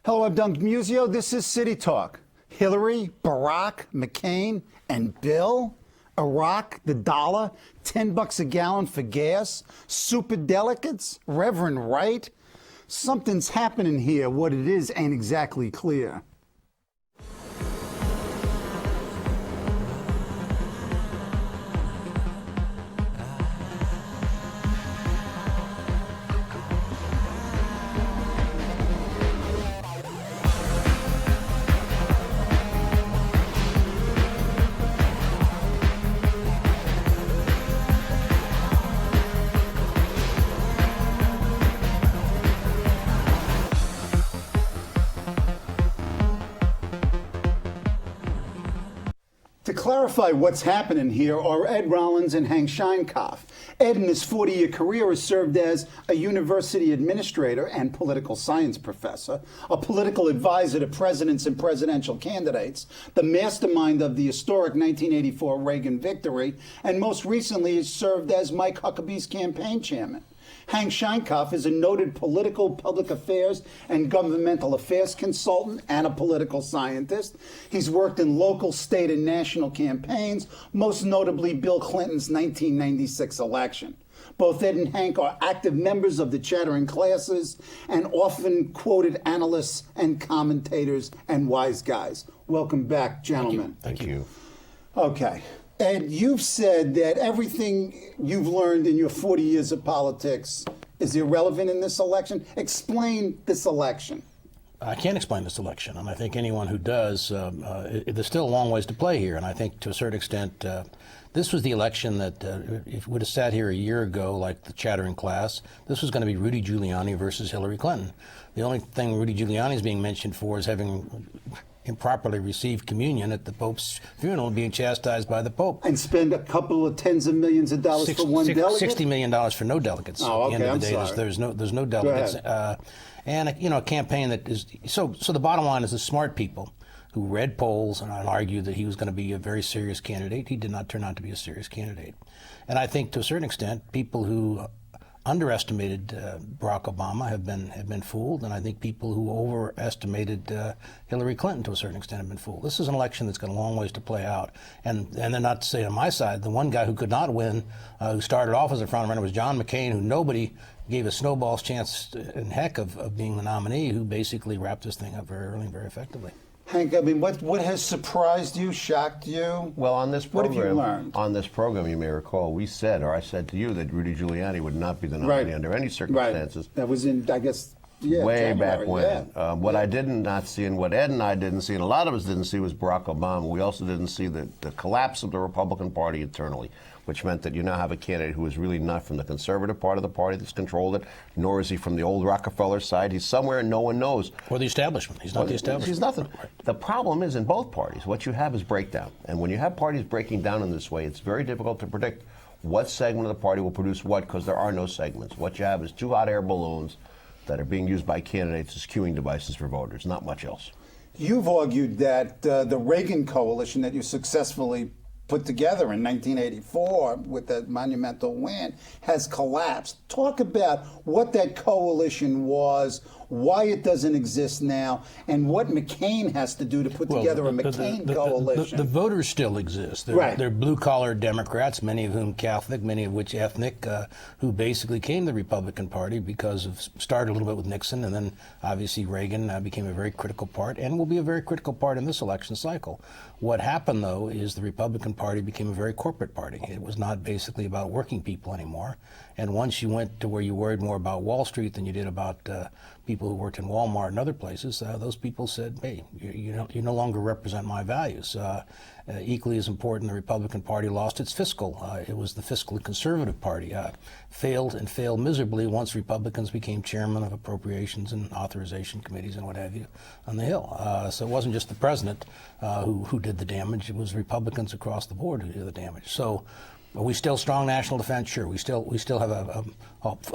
Hello, I'm Doug Musio. This is City Talk. Hillary, Barack, McCain, and Bill. Iraq, the dollar, $10 a gallon for gas, super delegates, Reverend Wright. Something's happening here. What it is ain't exactly clear. To clarify what's happening here are Ed Rollins and Hank Scheinkauf. Ed, in his 40-year career, has served as a university administrator and political science professor, a political advisor to presidents and presidential candidates, the mastermind of the historic 1984 Reagan victory, and most recently has served as Mike Huckabee's campaign chairman. Hank Scheinkauf is a noted political, public affairs, and governmental affairs consultant and a political scientist. He's worked in local, state, and national campaigns, most notably Bill Clinton's 1996 election. Both Ed and Hank are active members of the chattering classes and often quoted analysts and commentators and wise guys. Welcome back, gentlemen. Thank you. Okay. Ed, you've said that everything you've learned in your 40 years of politics is irrelevant in this election. Explain this election. I can't explain this election, and I think anyone who does, there's still a long ways to play here. And I think to a certain extent, this was the election that if we would have sat here a year ago, like the chattering class, this was going to be Rudy Giuliani versus Hillary Clinton. The only thing Rudy Giuliani is being mentioned for is having improperly received communion at the Pope's funeral and being chastised by the Pope. And spend a couple of tens of millions of dollars for one delegate? $60 million for no delegates. Oh, okay, at the end of the day, I'm sorry. there's no delegates. And a campaign that is, so the bottom line is the smart people who read polls and argued that he was going to be a very serious candidate. He did not turn out to be a serious candidate. And I think to a certain extent, people who underestimated Barack Obama have been fooled, and I think people who overestimated Hillary Clinton to a certain extent have been fooled. This is an election that's got a long ways to play out, and then not to say on my side, the one guy who could not win, who started off as a front runner, was John McCain, who nobody gave a snowball's chance in heck of being the nominee, who basically wrapped this thing up very early and very effectively. Hank, I mean, what has surprised you, shocked you? Well, on this program, what have you learned? On this program, you may recall, we said, or I said to you, that Rudy Giuliani would not be the nominee under any circumstances. Right. That was in, I guess, way January, back when. Yeah. What I did not see, and what Ed and I didn't see, and a lot of us didn't see, was Barack Obama. We also didn't see the collapse of the Republican Party internally, which meant that you now have a candidate who is really not from the conservative part of the party that's controlled it, nor is he from the old Rockefeller side. He's somewhere and no one knows. Or the establishment. He's not the establishment. He's nothing. Right. The problem is in both parties, what you have is breakdown. And when you have parties breaking down in this way, it's very difficult to predict what segment of the party will produce what, because there are no segments. What you have is two hot air balloons that are being used by candidates as queuing devices for voters, not much else. You've argued that the Reagan coalition that you successfully put together in 1984 with that monumental win has collapsed. Talk about what that coalition was, why it doesn't exist now, and what McCain has to do to put together a McCain coalition. The voters still exist. They're blue-collar Democrats, many of whom Catholic, many of which ethnic, who basically came to the Republican Party because of, started a little bit with Nixon, and then obviously Reagan became a very critical part, and will be a very critical part in this election cycle. What happened, though, is the Republican Party became a very corporate party. It was not basically about working people anymore. And once you went to where you worried more about Wall Street than you did about people who worked in Walmart and other places, those people said, hey, you no longer represent my values. Equally as important, the Republican Party lost its fiscal. It was the fiscally conservative party. Failed miserably once Republicans became chairman of appropriations and authorization committees and what have you on the Hill. So it wasn't just the president who did the damage. It was Republicans across the board who did the damage. So are we still strong national defense? Sure, we still have a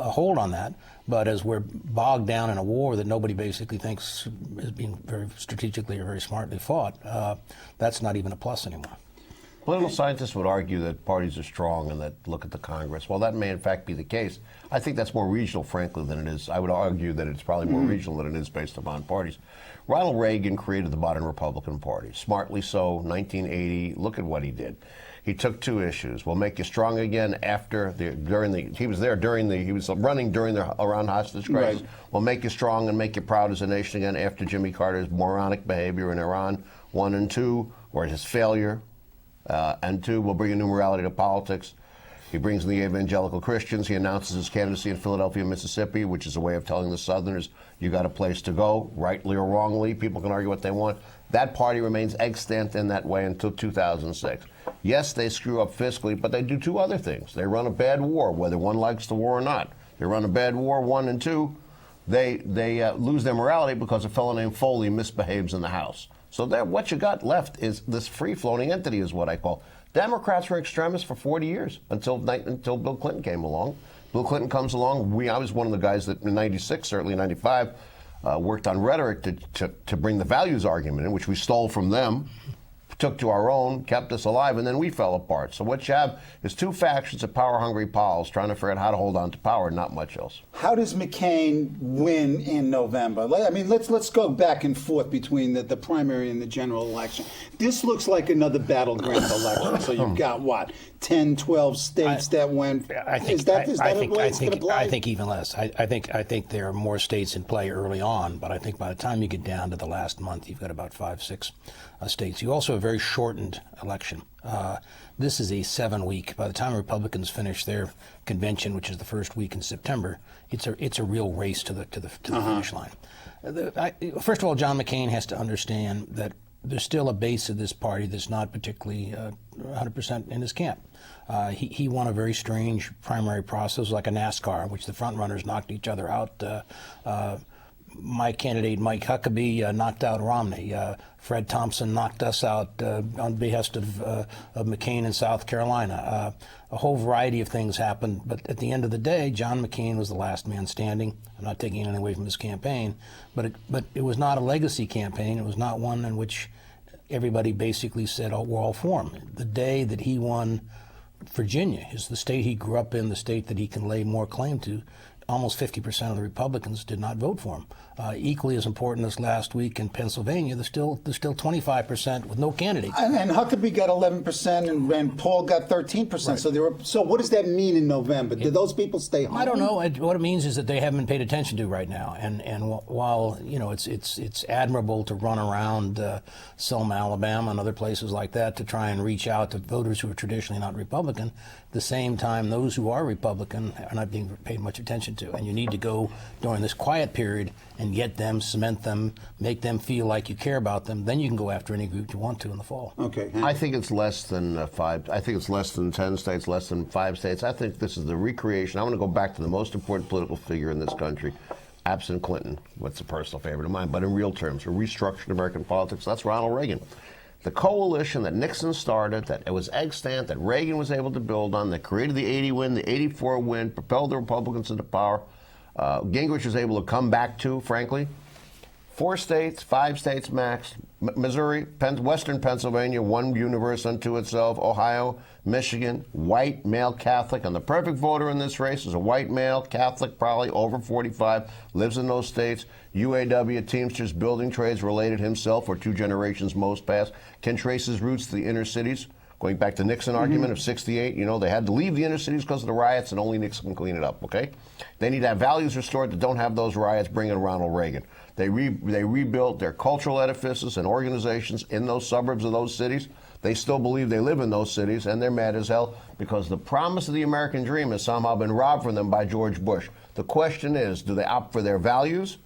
hold on that. But as we're bogged down in a war that nobody basically thinks is being very strategically or very smartly fought, that's not even a plus anymore. Political scientists would argue that parties are strong and that look at the Congress. While that may in fact be the case, I think that's more regional, frankly, than it is. I would argue that it's probably more regional than it is based upon parties. Ronald Reagan created the modern Republican Party, smartly so, 1980. Look at what he did. He took two issues. We'll make you strong again he was running during the Iran hostage crisis. Right. We'll make you strong and make you proud as a nation again after Jimmy Carter's moronic behavior in Iran, 1 and 2, or his failure. And 2, we'll bring a new morality to politics. He brings in the evangelical Christians. He announces his candidacy in Philadelphia, Mississippi, which is a way of telling the Southerners, you got a place to go, rightly or wrongly. People can argue what they want. That party remains extant in that way until 2006. Yes, they screw up fiscally, but they do two other things. They run a bad war, whether one likes the war or not. They run a bad war, 1 and 2. They lose their morality because a fellow named Foley misbehaves in the House. So what you got left is this free-floating entity is what I call. Democrats were extremists for 40 years until Bill Clinton came along. Bill Clinton comes along. I was one of the guys that in 96, certainly in 95, worked on rhetoric to bring the values argument in, which we stole from them, took to our own, kept us alive, and then we fell apart. So what you have is two factions of power-hungry pals trying to figure out how to hold on to power, not much else. How does McCain win in November? I mean, let's go back and forth between the primary and the general election. This looks like another battleground election. So you've got, what, 10, 12 states that went. I think, is that the way it's going to play? I think even less. I think there are more states in play early on, but I think by the time you get down to the last month, you've got about 5, 6 states. You also have a very shortened election. This is a 7-week. By the time Republicans finish their convention, which is the first week in September, it's a real race to the finish line. First of all, John McCain has to understand that there's still a base of this party that's not particularly 100% in his camp. He won a very strange primary process, like a NASCAR, in which the front runners knocked each other out. My candidate, Mike Huckabee, knocked out Romney. Fred Thompson knocked us out on behest of McCain in South Carolina. A whole variety of things happened, but at the end of the day, John McCain was the last man standing. I'm not taking anything away from his campaign, but it was not a legacy campaign. It was not one in which everybody basically said, oh, we're all for him. The day that he won Virginia, is the state he grew up in, the state that he can lay more claim to, almost 50% of the Republicans did not vote for him. Equally as important as last week in Pennsylvania, there's still 25% with no candidate. And Huckabee got 11%, and Paul got 13%. Right. So what does that mean in November? Did those people stay home? I don't know. What it means is that they haven't been paid attention to right now. And while it's admirable to run around Selma, Alabama, and other places like that to try and reach out to voters who are traditionally not Republican, at the same time, those who are Republican are not being paid much attention to. And you need to go during this quiet period and get them, cement them, make them feel like you care about them. Then you can go after any group you want to in the fall. Okay. I think it's less than 5. I think it's less than 10 states, less than 5 states. I think this is the recreation. I want to go back to the most important political figure in this country, absent Clinton. What's a personal favorite of mine? But in real terms, a restructured American politics. That's Ronald Reagan. The coalition that Nixon started, that it was extant, that Reagan was able to build on, that created the 80 win, the 84 win, propelled the Republicans into power. Gingrich was able to come back to, frankly. 4 states, 5 states max. Missouri, Western Pennsylvania, one universe unto itself. Ohio, Michigan, white, male Catholic. And the perfect voter in this race is a white male Catholic, probably over 45, lives in those states. UAW, Teamsters, building trades, related himself, or 2 generations most past, can trace his roots to the inner cities. Going back to Nixon argument of 68, they had to leave the inner cities because of the riots, and only Nixon can clean it up, okay? They need to have values restored that don't have those riots. Bring in Ronald Reagan. They rebuilt their cultural edifices and organizations in those suburbs of those cities. They still believe they live in those cities, and they're mad as hell because the promise of the American dream has somehow been robbed from them by George Bush. The question is, do they opt for their values,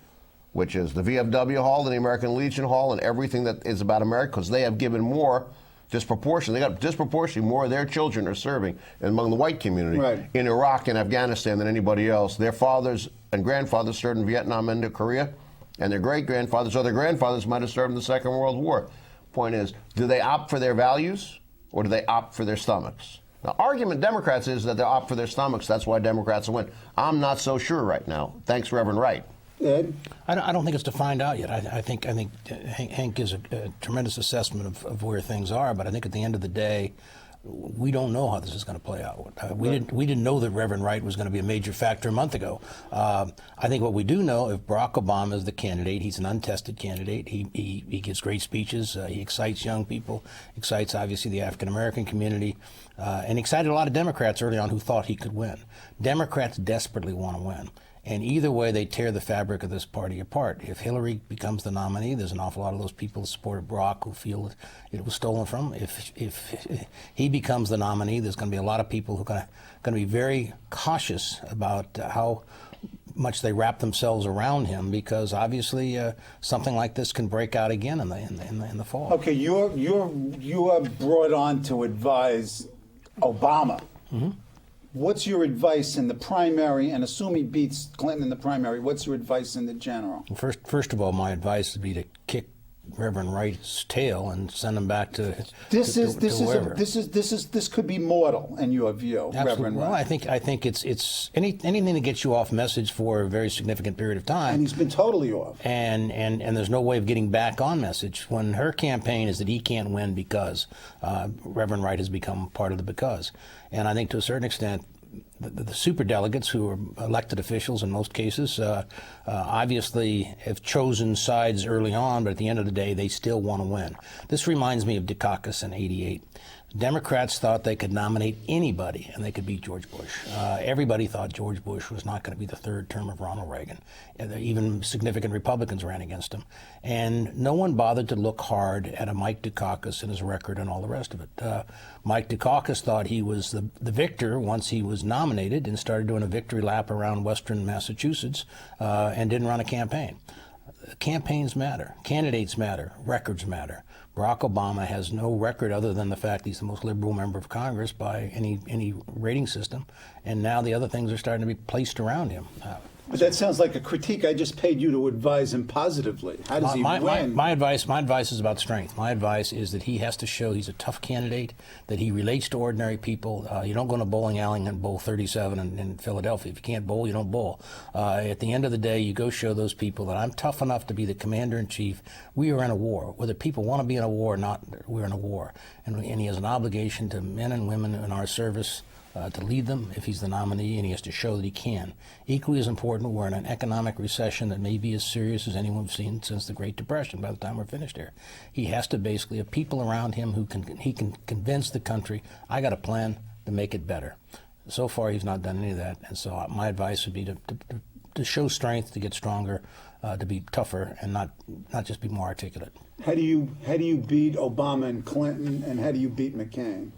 which is the VFW Hall and the American Legion Hall and everything that is about America, because they have given more disproportionately. They got disproportionately more of their children are serving among the white community in Iraq and Afghanistan than anybody else. Their fathers and grandfathers served in Vietnam and Korea, and their great-grandfathers or their grandfathers might have served in the Second World War. Point is, do they opt for their values or do they opt for their stomachs? Now, argument Democrats is that they opt for their stomachs. That's why Democrats win. I'm not so sure right now. Thanks, Reverend Wright. Ed? I don't think it's to find out yet. I think Hank gives a tremendous assessment of where things are, but I think at the end of the day, we don't know how this is going to play out. We didn't know that Reverend Wright was going to be a major factor a month ago. I think what we do know, if Barack Obama is the candidate, he's an untested candidate. He gives great speeches. He excites young people, excites obviously the African American community, and excited a lot of Democrats early on who thought he could win. Democrats desperately want to win. And either way, they tear the fabric of this party apart. If Hillary becomes the nominee, there's an awful lot of those people who supported Barack who feel it was stolen from them. If he becomes the nominee, there's going to be a lot of people who are going to be very cautious about how much they wrap themselves around him, because obviously something like this can break out again in the fall. Okay, you are brought on to advise Obama. Mm-hmm. What's your advice in the primary, and assume he beats Clinton in the primary, what's your advice in the general? First of all, my advice would be to kick Reverend Wright's tail and send him back to this wherever. This could be mortal in your view, Absolutely. Reverend Wright. Well, I think it's anything that gets you off message for a very significant period of time. And he's been totally off. And there's no way of getting back on message when her campaign is that he can't win because Reverend Wright has become part of the because. And I think to a certain extent, the superdelegates, who are elected officials in most cases, obviously have chosen sides early on, but at the end of the day, they still want to win. This reminds me of Dukakis in '88. Democrats thought they could nominate anybody and they could beat George Bush. Everybody thought George Bush was not going to be the third term of Ronald Reagan. Even significant Republicans ran against him. And no one bothered to look hard at a Mike Dukakis and his record and all the rest of it. Mike Dukakis thought he was the victor once he was nominated and started doing a victory lap around western Massachusetts and didn't run a campaign. Campaigns matter. Candidates matter. Records matter. Barack Obama has no record other than the fact he's the most liberal member of Congress by any rating system, and now the other things are starting to be placed around him. But that sounds like a critique. I just paid you to advise him positively. How does he win? My advice is about strength. My advice is that he has to show he's a tough candidate, that he relates to ordinary people. You don't go to a bowling alley and bowl 37 in Philadelphia. If you can't bowl, you don't bowl. At the end of the day, you go show those people that I'm tough enough to be the commander-in-chief. We are in a war. Whether people want to be in a war or not, we're in a war. And he has an obligation to men and women in our service to lead them if he's the nominee, and he has to show that he can. Equally as important, we're in an economic recession that may be as serious as anyone we've seen since the Great Depression by the time we're finished here. He has to basically have people around him who he can convince the country, I got a plan to make it better. So far, he's not done any of that, and so my advice would be to show strength, to get stronger, to be tougher, and not just be more articulate. How do you beat Obama and Clinton, and how do you beat McCain?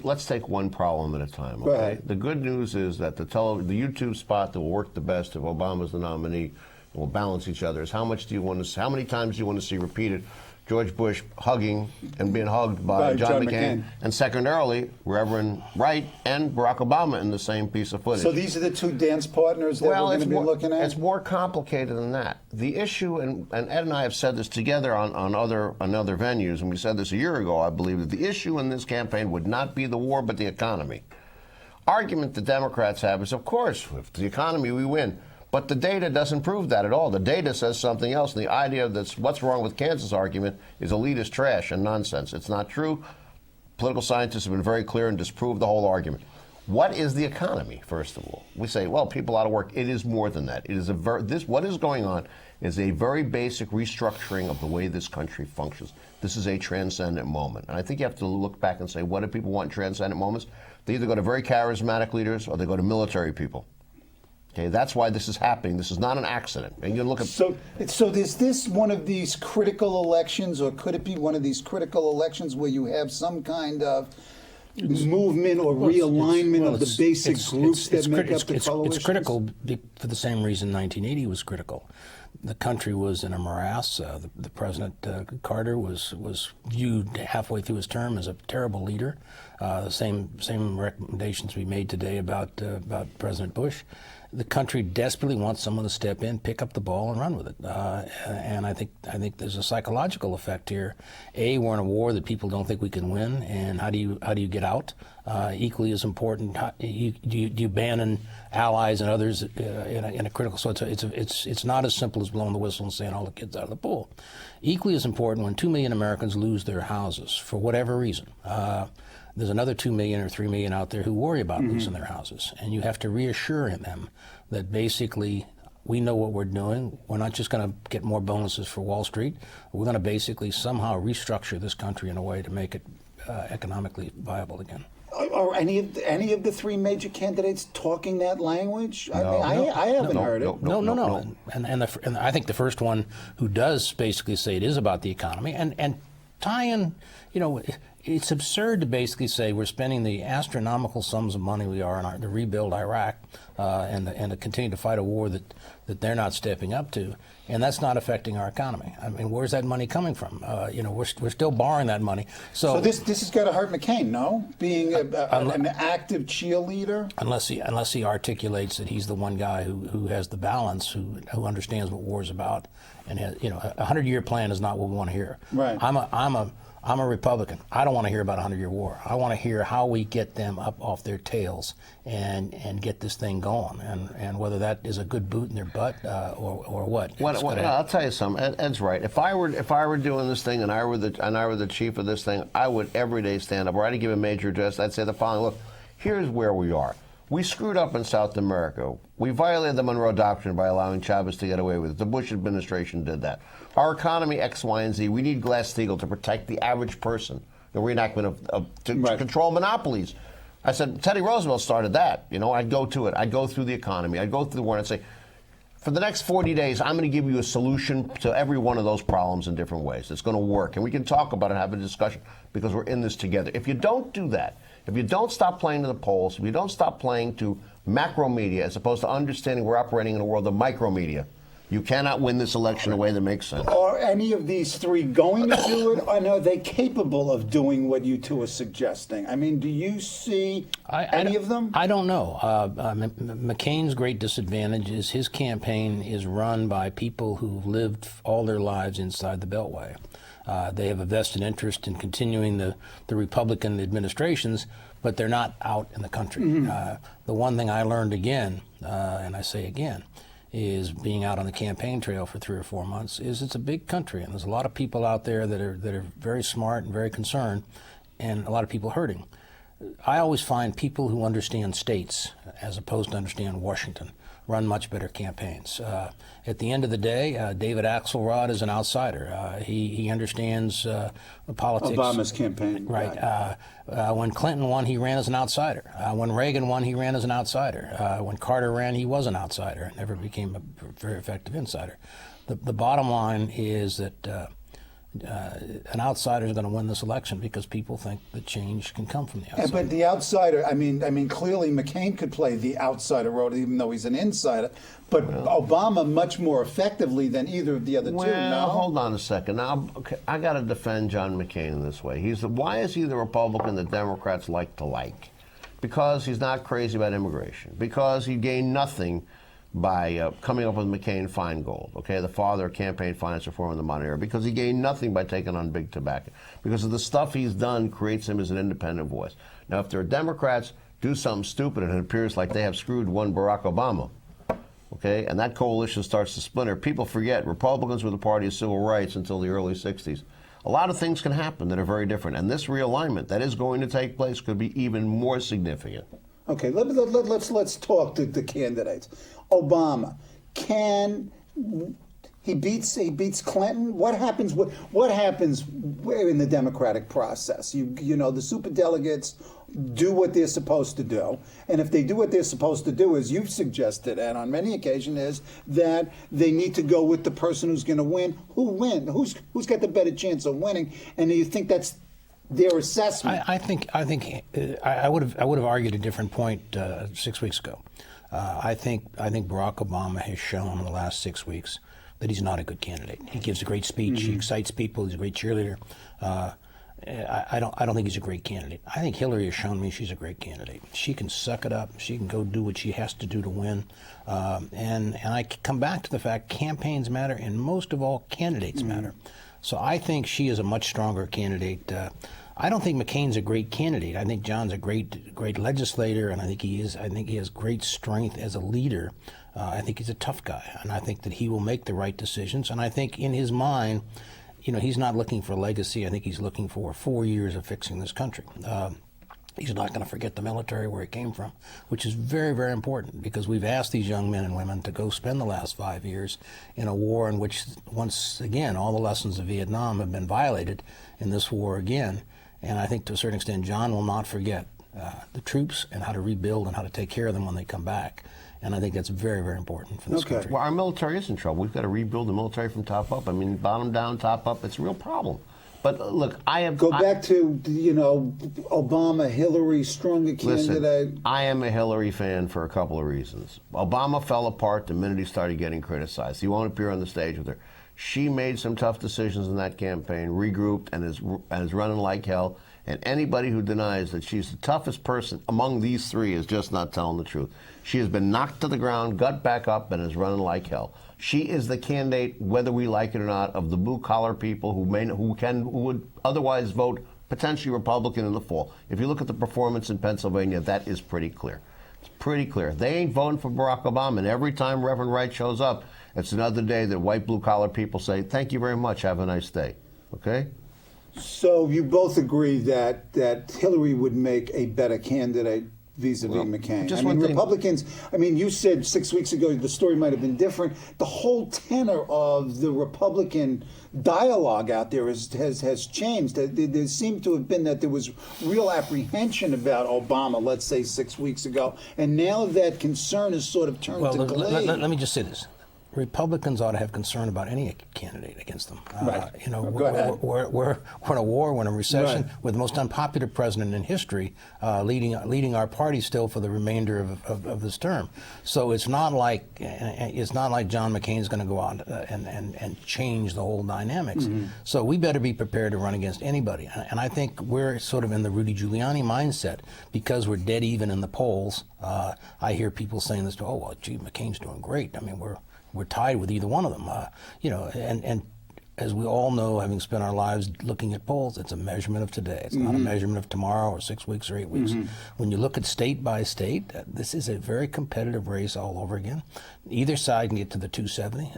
Let's take one problem at a time. Go Okay. ahead. The good news is that the YouTube spot that will work the best if Obama's the nominee and will balance each other is how many times do you want to see repeated George Bush hugging and being hugged by John McCain, and secondarily Reverend Wright and Barack Obama in the same piece of footage. So these are the two dance partners that we're going to be looking at? It's more complicated than that. The issue, and Ed and I have said this together on other venues, and we said this a year ago, I believe, that the issue in this campaign would not be the war but the economy. Argument the Democrats have is, of course, if the economy, we win. But the data doesn't prove that at all. The data says something else. And the idea that's what's wrong with Kansas argument is elitist trash and nonsense. It's not true. Political scientists have been very clear and disproved the whole argument. What is the economy, first of all? We say, well, people out of work. It is more than that. It is what is going on is a very basic restructuring of the way this country functions. This is a transcendent moment. And I think you have to look back and say, what do people want in transcendent moments? They either go to very charismatic leaders or they go to military people. Okay, that's why this is happening. This is not an accident. And you look at So is this one of these critical elections, or could it be one of these critical elections where you have some kind of movement or realignment of the basic groups that make up the coalition? It's critical for the same reason 1980 was critical. The country was in a morass. The President Carter was viewed halfway through his term as a terrible leader. The same recommendations we made today about President Bush. The country desperately wants someone to step in, pick up the ball, and run with it. And I think there's a psychological effect here. We're in a war that people don't think we can win, and how do you get out? Equally as important, do you abandon allies and others in a critical? So it's not as simple as blowing the whistle and saying all the kids out of the pool. Equally as important, when 2 million Americans lose their houses for whatever reason, there's another 2 million or 3 million out there who worry about losing their houses, and you have to reassure them that basically we know what we're doing. We're not just going to get more bonuses for Wall Street. We're going to basically somehow restructure this country in a way to make it economically viable again. Are any of the three major candidates talking that language? I haven't heard it. No. And I think the first one who does basically say it is about the economy and tie in, it's absurd to basically say we're spending the astronomical sums of money we are to rebuild Iraq and to continue to fight a war that they're not stepping up to, and that's not affecting our economy. I mean, where's that money coming from? We're still borrowing that money. So this has got to hurt McCain, no? Being an active cheerleader. Unless he articulates that he's the one guy who has the balance, who understands what war is about, and has, a 100-year plan is not what we want to hear. Right. I'm a Republican. I don't want to hear about a 100-year war. I want to hear how we get them up off their tails and get this thing going, and whether that is a good boot in their butt or what. I'll tell you something. Ed's right. If I were doing this thing and I were the chief of this thing, I would every day stand up, or I'd give a major address. I'd say the following: look, here's where we are. We screwed up in South America. We violated the Monroe Doctrine by allowing Chavez to get away with it. The Bush administration did that. Our economy, X, Y, and Z, we need Glass-Steagall to protect the average person, the reenactment to control monopolies. I said, Teddy Roosevelt started that. I'd go to it. I'd go through the economy. I'd go through the war and I'd say, for the next 40 days, I'm going to give you a solution to every one of those problems in different ways. It's going to work. And we can talk about it and have a discussion because we're in this together. If you don't do that, if you don't stop playing to the polls, if you don't stop playing to macro media as opposed to understanding we're operating in a world of micro media, you cannot win this election in a way that makes sense. Are any of these three going to do it, and are they capable of doing what you two are suggesting? I mean, do you see any of them? I don't know. McCain's great disadvantage is his campaign is run by people who've lived all their lives inside the Beltway. They have a vested interest in continuing the Republican administrations, but they're not out in the country. The one thing I learned again, and I say again, is being out on the campaign trail for 3 or 4 months, is it's a big country, and there's a lot of people out there that are very smart and very concerned, and a lot of people hurting. I always find people who understand states, as opposed to understand Washington, run much better campaigns. At the end of the day, David Axelrod is an outsider. He understands politics. Obama's campaign. Right. When Clinton won, he ran as an outsider. When Reagan won, he ran as an outsider. When Carter ran, he was an outsider and never became a very effective insider. The bottom line is that an outsider is going to win this election because people think that change can come from the outside. But the outsider, I mean, clearly McCain could play the outsider role, even though he's an insider. But Obama much more effectively than either of the other two. No, hold on a second. Now, I got to defend John McCain in this way. Why is he the Republican that Democrats like to like? Because he's not crazy about immigration. Because he gained nothing by coming up with McCain-Feingold, the father of campaign finance reform in the modern era, because he gained nothing by taking on big tobacco. Because of the stuff he's done creates him as an independent voice. Now, if there are Democrats do something stupid and it appears like they have screwed one Barack Obama, and that coalition starts to splinter, people forget Republicans were the party of civil rights until the early 60s. A lot of things can happen that are very different, and this realignment that is going to take place could be even more significant. Okay, let's talk to the candidates. Obama, he beats Clinton? What happens in the Democratic process? The superdelegates do what they're supposed to do, and if they do what they're supposed to do, as you've suggested, and on many occasions, is that they need to go with the person who's going to win. Who's got the better chance of winning? And do you think that's their assessment? I think I would have argued a different point 6 weeks ago. I think Barack Obama has shown in the last 6 weeks that he's not a good candidate. He gives a great speech. He excites people. He's a great cheerleader. I don't think he's a great candidate. I think Hillary has shown me she's a great candidate. She can suck it up. She can go do what she has to do to win. And I come back to the fact campaigns matter, and most of all, candidates matter. So I think she is a much stronger candidate I don't think McCain's a great candidate. I think John's a great legislator, and I think he is. I think he has great strength as a leader. I think he's a tough guy, and I think that he will make the right decisions. And I think in his mind, he's not looking for legacy. I think he's looking for 4 years of fixing this country. He's not going to forget the military where he came from, which is very, very important, because we've asked these young men and women to go spend the last 5 years in a war in which, once again, all the lessons of Vietnam have been violated in this war again. And I think to a certain extent, John will not forget the troops and how to rebuild and how to take care of them when they come back. And I think that's very, very important for this country. Well, our military is in trouble. We've got to rebuild the military from top up. I mean, bottom down, top up. It's a real problem. But look, Go back to, Obama, Hillary, stronger candidate. Listen, I am a Hillary fan for a couple of reasons. Obama fell apart the minute he started getting criticized. He won't appear on the stage with her. She made some tough decisions in that campaign, regrouped, and is running like hell. And anybody who denies that she's the toughest person among these three is just not telling the truth. She has been knocked to the ground, got back up, and is running like hell. She is the candidate, whether we like it or not, of the blue-collar people who would otherwise vote potentially Republican in the fall. If you look at the performance in Pennsylvania, that is pretty clear. It's pretty clear. They ain't voting for Barack Obama, and every time Reverend Wright shows up, it's another day that white blue-collar people say, thank you very much, have a nice day. Okay? So you both agree that Hillary would make a better candidate vis-a-vis McCain. Just one thing. Republicans, you said 6 weeks ago the story might have been different. The whole tenor of the Republican dialogue out there has changed. There seemed to have been that there was real apprehension about Obama, let's say 6 weeks ago, and now that concern has sort of turned to glee. Let me just say this. Republicans ought to have concern about any candidate against them. Right. Go ahead. We're in a war, we're in a recession, right, with the most unpopular president in history leading our party still for the remainder of this term. So it's not like John McCain's going to go out and change the whole dynamics. Mm-hmm. So we better be prepared to run against anybody. And I think we're sort of in the Rudy Giuliani mindset because we're dead even in the polls. I hear people saying this, McCain's doing great. We're tied with either one of them, and as we all know, having spent our lives looking at polls, it's a measurement of today. It's not a measurement of tomorrow or 6 weeks or 8 weeks. When you look at state by state, this is a very competitive race all over again. Either side can get to the 270.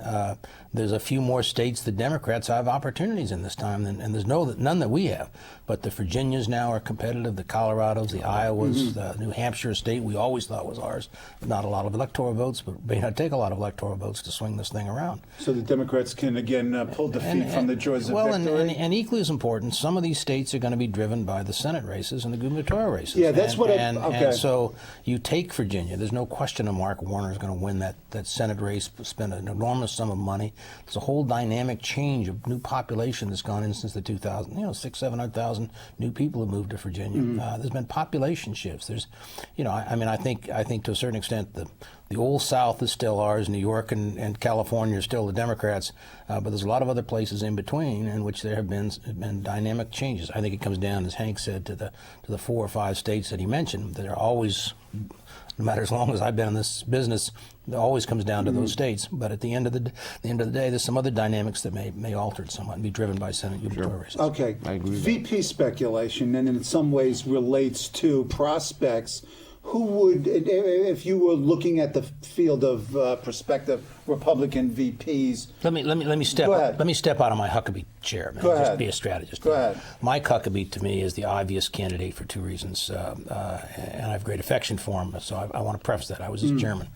There's a few more states the Democrats have opportunities in this time, and there's none that we have. But the Virginias now are competitive, the Colorados, the Iowas, the New Hampshire state we always thought was ours. Not a lot of electoral votes, but may not take a lot of electoral votes to swing this thing around. So the Democrats can again pull defeat from the jaws of victory? And equally as important, some of these states are going to be driven by the Senate races and the gubernatorial races. Yeah, that's And so you take Virginia. There's no question that Mark Warner is going to win that Senate race, spend an enormous sum of money. There's a whole dynamic change of new population that's gone in since the 2000. 600,000-700,000 new people have moved to Virginia. There's been population shifts. There's, I think to a certain extent the old South is still ours. New York and California are still the Democrats, but there's a lot of other places in between in which there have been dynamic changes. I think it comes down, as Hank said, to the 4 or 5 states that he mentioned that are always, no matter as long as I've been in this business, it always comes down to those states. But at the end of the day, there's some other dynamics that may alter it somewhat and be driven by Senate gubernatorial races. Okay, I agree with VP speculation, and in some ways relates to prospects. Who would, if you were looking at the field of prospective Republican VPs? Let me step out of my Huckabee chair, man. Just be a strategist. Go ahead. Mike Huckabee, to me, is the obvious candidate for 2 reasons, and I have great affection for him. So I want to preface that. I was his chairman.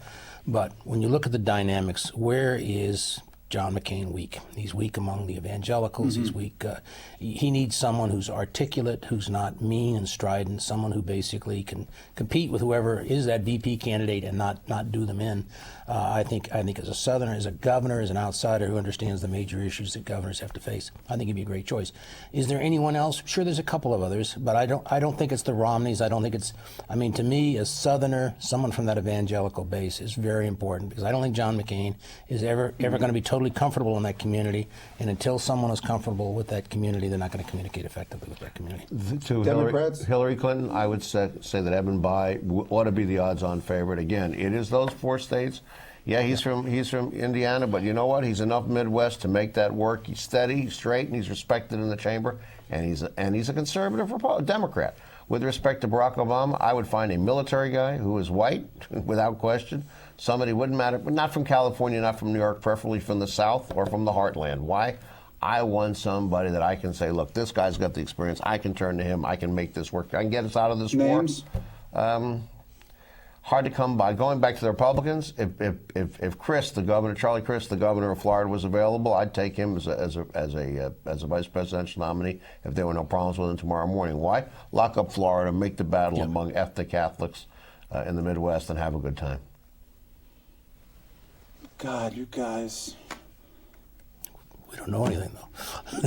But when you look at the dynamics, where is John McCain weak? He's weak among the evangelicals. He's weak. He needs someone who's articulate, who's not mean and strident, someone who basically can compete with whoever is that VP candidate and not do them in. I think as a Southerner, as a governor, as an outsider who understands the major issues that governors have to face, I think he'd be a great choice. Is there anyone else? Sure, there's a couple of others, but I don't think it's the Romneys. I don't think it's. To me, as Southerner, someone from that evangelical base is very important because I don't think John McCain is ever going to be totally totally comfortable in that community, and until someone is comfortable with that community, they're not going to communicate effectively with that community. To Democrats? Hillary Clinton, I would say that Edmund Bai ought to be the odds-on favorite. Again, it is those 4 states. Yeah, he's from Indiana, but you know what? He's enough Midwest to make that work. He's steady, he's straight, and he's respected in the chamber. And he's a conservative Democrat. With respect to Barack Obama, I would find a military guy who is white, without question. Somebody wouldn't matter, but not from California, not from New York, preferably from the South or from the heartland. Why? I want somebody that I can say, look, this guy's got the experience. I can turn to him. I can make this work. I can get us out of this Names? war. Hard to come by. Going back to the Republicans, if Chris, the governor, Charlie Crist, the governor of Florida, was available, I'd take him as a vice presidential nominee if there were no problems with him tomorrow morning. Why? Lock up Florida, make the battle among ethnic Catholics in the Midwest, and have a good time. God, you guys. We don't know anything, though.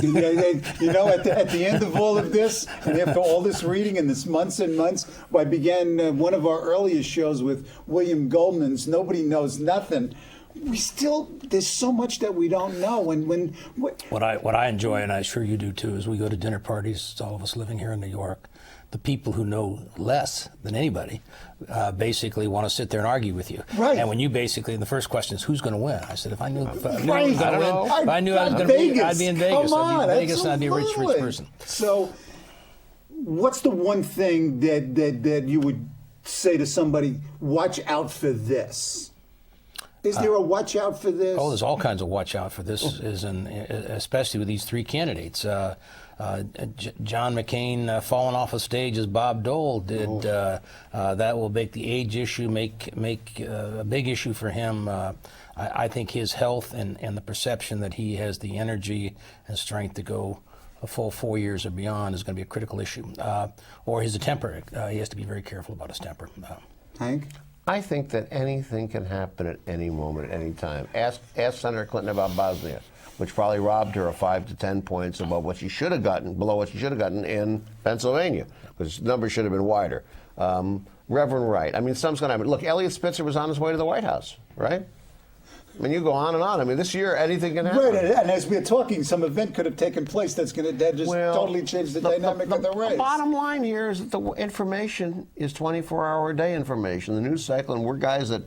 You know, at the end of all of this, and after all this reading and this months and months, I began one of our earliest shows with William Goldman's Nobody Knows Nothing. There's so much that we don't know. What I enjoy, and I'm sure you do too, is we go to dinner parties, all of us living here in New York. The people who know less than anybody basically want to sit there and argue with you. Right. And when you basically, the first question is, who's going to win? I said, if I knew, I was going to Right. win, if I knew I was going to win, I'd be in Vegas. Come on, I'd be in Vegas, and I'd be a rich absolutely. person. So, what's the one thing that you would say to somebody, watch out for this? Is there a watch out for this? Oh, there's all kinds of watch out for this, especially with these 3 candidates. John McCain falling off a stage as Bob Dole did. That will make the age issue make a big issue for him. I think his health and the perception that he has the energy and strength to go a full 4 years or beyond is going to be a critical issue. Or his temper. He has to be very careful about his temper. Hank? I think that anything can happen at any moment, at any time. Ask Senator Clinton about Bosnia, which probably robbed her of 5 to 10 points above what she should have gotten, below what she should have gotten in Pennsylvania, because the number should have been wider. Reverend Wright. I mean, something's going to happen. Look, Elliot Spitzer was on his way to the White House, right? I mean, you go on and on. I mean, this year, anything can happen. Right, and as we're talking, some event could have taken place that just totally changed the dynamic of the race. The bottom line here is that the information is 24-hour-a-day information. The news cycle, and we're guys that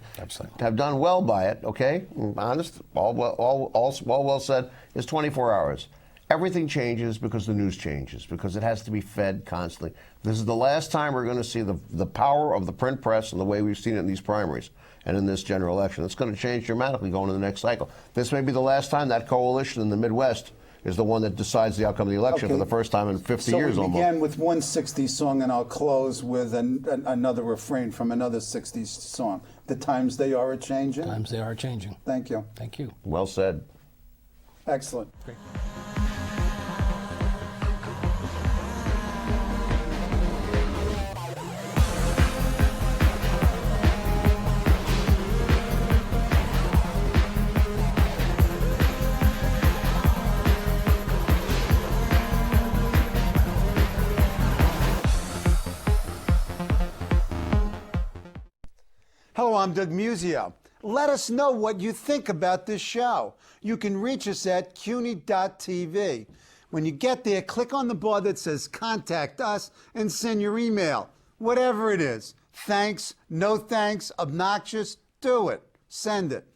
have done well by it, okay? Honest, all well said, is 24 hours. Everything changes because the news changes, because it has to be fed constantly. This is the last time we're going to see the power of the print press and the way we've seen it in these primaries and in this general election. It's going to change dramatically going into the next cycle. This may be the last time that coalition in the Midwest is the one that decides the outcome of the election for the first time in 50 years almost. So we began with one 60s song, and I'll close with another refrain from another 60s song. The times they are a-changing. Times they are changing. Thank you. Thank you. Well said. Excellent. Great. Hello, I'm Doug Musio. Let us know what you think about this show. You can reach us at CUNY.tv. When you get there, click on the bar that says Contact Us and send your email. Whatever it is. Thanks, no thanks, obnoxious, do it. Send it.